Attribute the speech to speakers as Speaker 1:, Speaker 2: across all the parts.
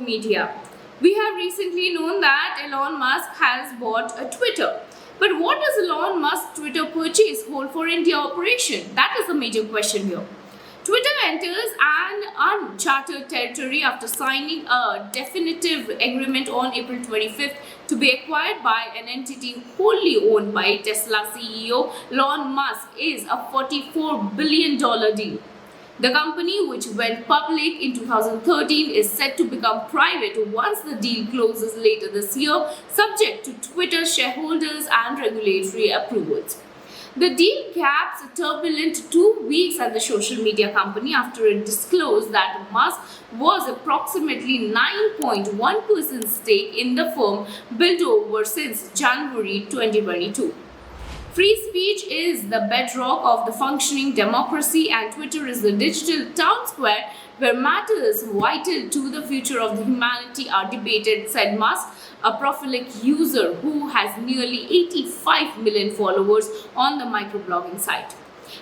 Speaker 1: media. We have recently known that Elon Musk has bought a Twitter. But what does Elon Musk's Twitter purchase hold for India operation? That is the major question here. Twitter enters an uncharted territory after signing a definitive agreement on April 25th to be acquired by an entity wholly owned by Tesla CEO Elon Musk is a $44 billion deal. The company, which went public in 2013, is set to become private once the deal closes later this year, subject to Twitter shareholders and regulatory approvals. The deal caps a turbulent 2 weeks at the social media company after it disclosed that Musk was approximately 9.1% stake in the firm built over since January 2022. Free speech is the bedrock of the functioning democracy, and Twitter is the digital town square where matters vital to the future of the humanity are debated, said Musk, a prolific user who has nearly 85 million followers on the microblogging site.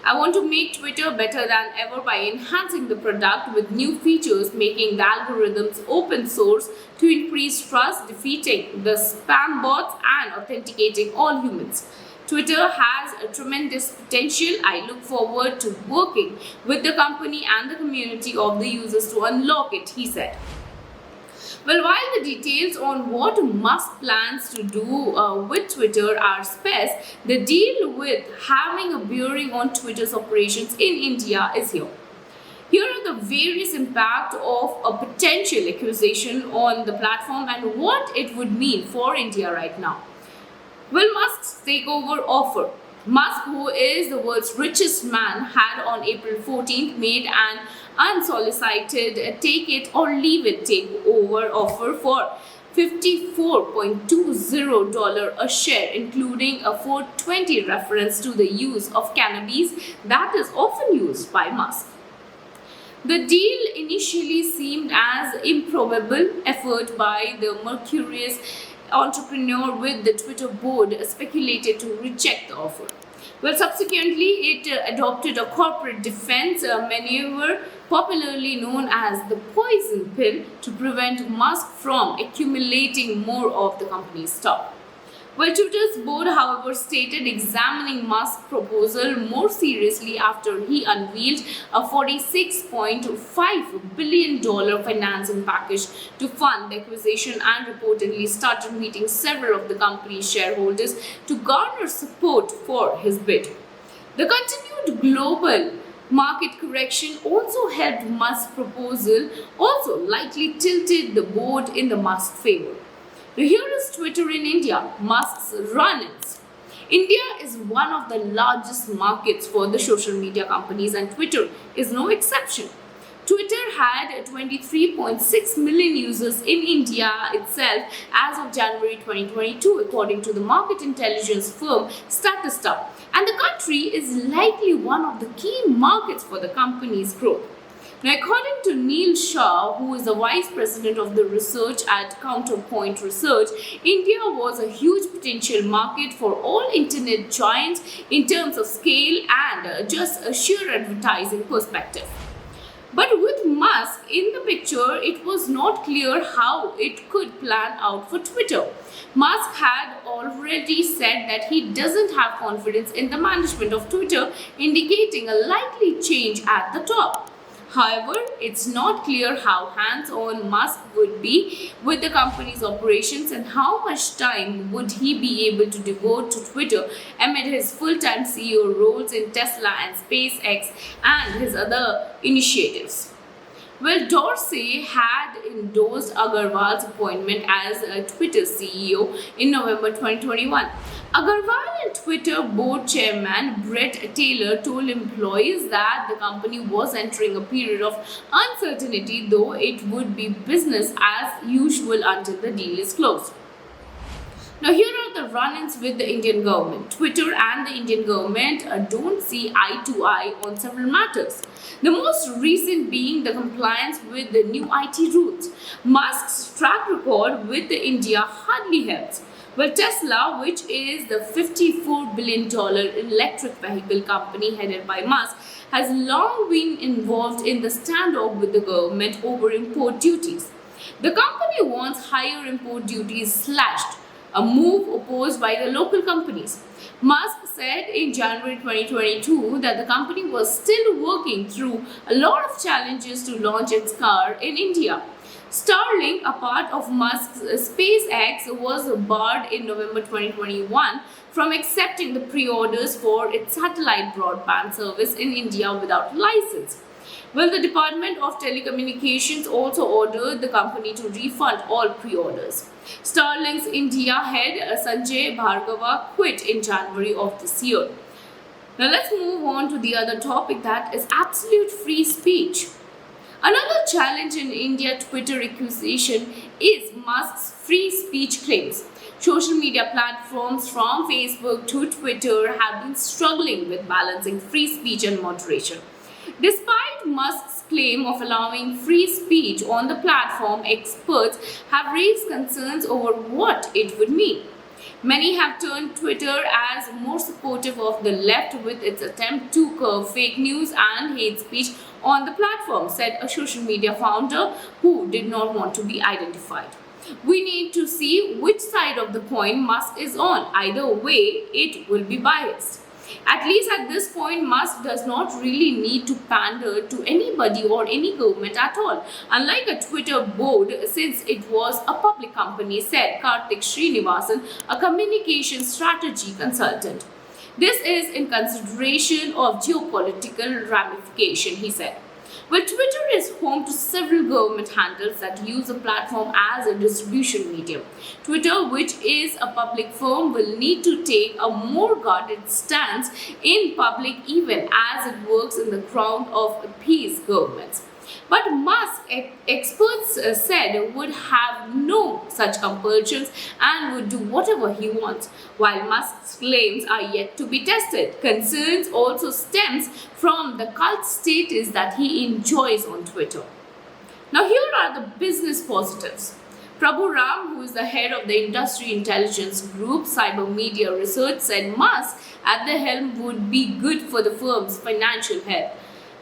Speaker 1: I want to make Twitter better than ever by enhancing the product with new features, making the algorithms open source to increase trust, defeating the spam bots, and authenticating all humans. Twitter has a tremendous potential. I look forward to working with the company and the community of the users to unlock it, he said. Well, while the details on what Musk plans to do with Twitter are sparse, the deal with having a bearing on Twitter's operations in India is here. Here are the various impacts of a potential acquisition on the platform and what it would mean for India right now. Will Musk's takeover offer? Musk, who is the world's richest man, had on April 14th made an unsolicited take it or leave it takeover offer for $54.20 a share, including a 420 reference to the use of cannabis that is often used by Musk. The deal initially seemed as improbable effort by the mercurious entrepreneur, with the Twitter board speculated to reject the offer. Well, subsequently, it adopted a corporate defense maneuver, popularly known as the poison pill, to prevent Musk from accumulating more of the company's stock. Well, Twitter's board, however, stated examining Musk's proposal more seriously after he unveiled a $46.5 billion financing package to fund the acquisition and reportedly started meeting several of the company's shareholders to garner support for his bid. The continued global market correction also helped Musk's proposal, also likely tilted the board in the Musk favor. Now, here is Twitter in India, Musk's run-ins. India is one of the largest markets for the social media companies, and Twitter is no exception. Twitter had 23.6 million users in India itself as of January 2022, according to the market intelligence firm Statista, and the country is likely one of the key markets for the company's growth. Now, according to Neil Shah, who is the vice president of the research at Counterpoint Research, India was a huge potential market for all internet giants in terms of scale and just a sheer advertising perspective. But with Musk in the picture, it was not clear how it could plan out for Twitter. Musk had already said that he doesn't have confidence in the management of Twitter, indicating a likely change at the top. However, it's not clear how hands-on Musk would be with the company's operations and how much time would he be able to devote to Twitter amid his full-time CEO roles in Tesla and SpaceX and his other initiatives. Well, Dorsey had endorsed Agarwal's appointment as a Twitter CEO in November 2021. Agarwal and Twitter board chairman Brett Taylor told employees that the company was entering a period of uncertainty, though it would be business as usual until the deal is closed. Now, here are the run-ins with the Indian government. Twitter and the Indian government don't see eye to eye on several matters. The most recent being the compliance with the new IT rules. Musk's track record with India hardly helps. Well, Tesla, which is the $54 billion electric vehicle company headed by Musk, has long been involved in the standoff with the government over import duties. The company wants higher import duties slashed, a move opposed by the local companies. Musk said in January 2022 that the company was still working through a lot of challenges to launch its car in India. Starlink, a part of Musk's SpaceX, was barred in November 2021 from accepting the pre-orders for its satellite broadband service in India without license. Well, the Department of Telecommunications also ordered the company to refund all pre-orders. Starlink's India head Sanjay Bhargava quit in January of this year. Now let's move on to the other topic, that is absolute free speech. Another challenge in India Twitter acquisition is Musk's free speech claims. Social media platforms from Facebook to Twitter have been struggling with balancing free speech and moderation. Despite Musk's claim of allowing free speech on the platform, experts have raised concerns over what it would mean. Many have turned Twitter as more supportive of the left with its attempt to curb fake news and hate speech on the platform, said a social media founder who did not want to be identified. We need to see which side of the coin Musk is on. Either way, it will be biased. At least at this point, Musk does not really need to pander to anybody or any government at all, unlike a Twitter board, since it was a public company, said Karthik Srinivasan, a communication strategy consultant. This is in consideration of geopolitical ramification, he said. Well, Twitter is home to several government handles that use the platform as a distribution medium. Twitter, which is a public firm, will need to take a more guarded stance in public even as it works in the crown of appease governments. But Musk, experts said, would have no such compulsions and would do whatever he wants. While Musk's claims are yet to be tested, concerns also stems from the cult status that he enjoys on Twitter. Now here are the business positives. Prabhu Ram, who is the head of the industry intelligence group Cyber Media Research, said Musk at the helm would be good for the firm's financial health.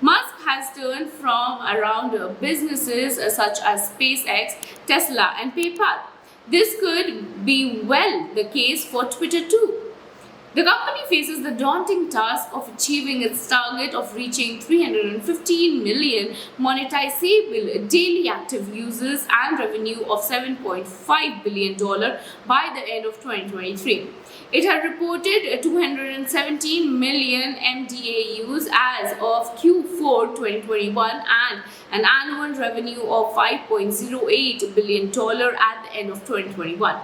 Speaker 1: Musk has turned from around businesses such as SpaceX, Tesla, and PayPal. This could be well the case for Twitter too. The company faces the daunting task of achieving its target of reaching 315 million monetizable daily active users and revenue of $7.5 billion by the end of 2023. It had reported 217 million MDAUs as of Q4 2021 and an annual revenue of $5.08 billion at the end of 2021.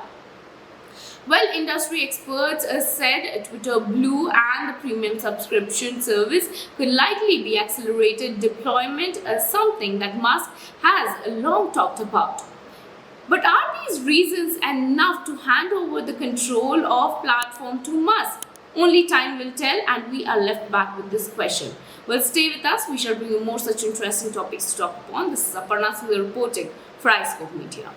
Speaker 1: Well, industry experts said Twitter Blue and the premium subscription service could likely be accelerated deployment, something that Musk has long talked about. But are these reasons enough to hand over the control of platform to Musk? Only time will tell, and we are left back with this question. Well, stay with us. We shall bring you more such interesting topics to talk upon. This is Aparna Sundar reporting for iScope Media.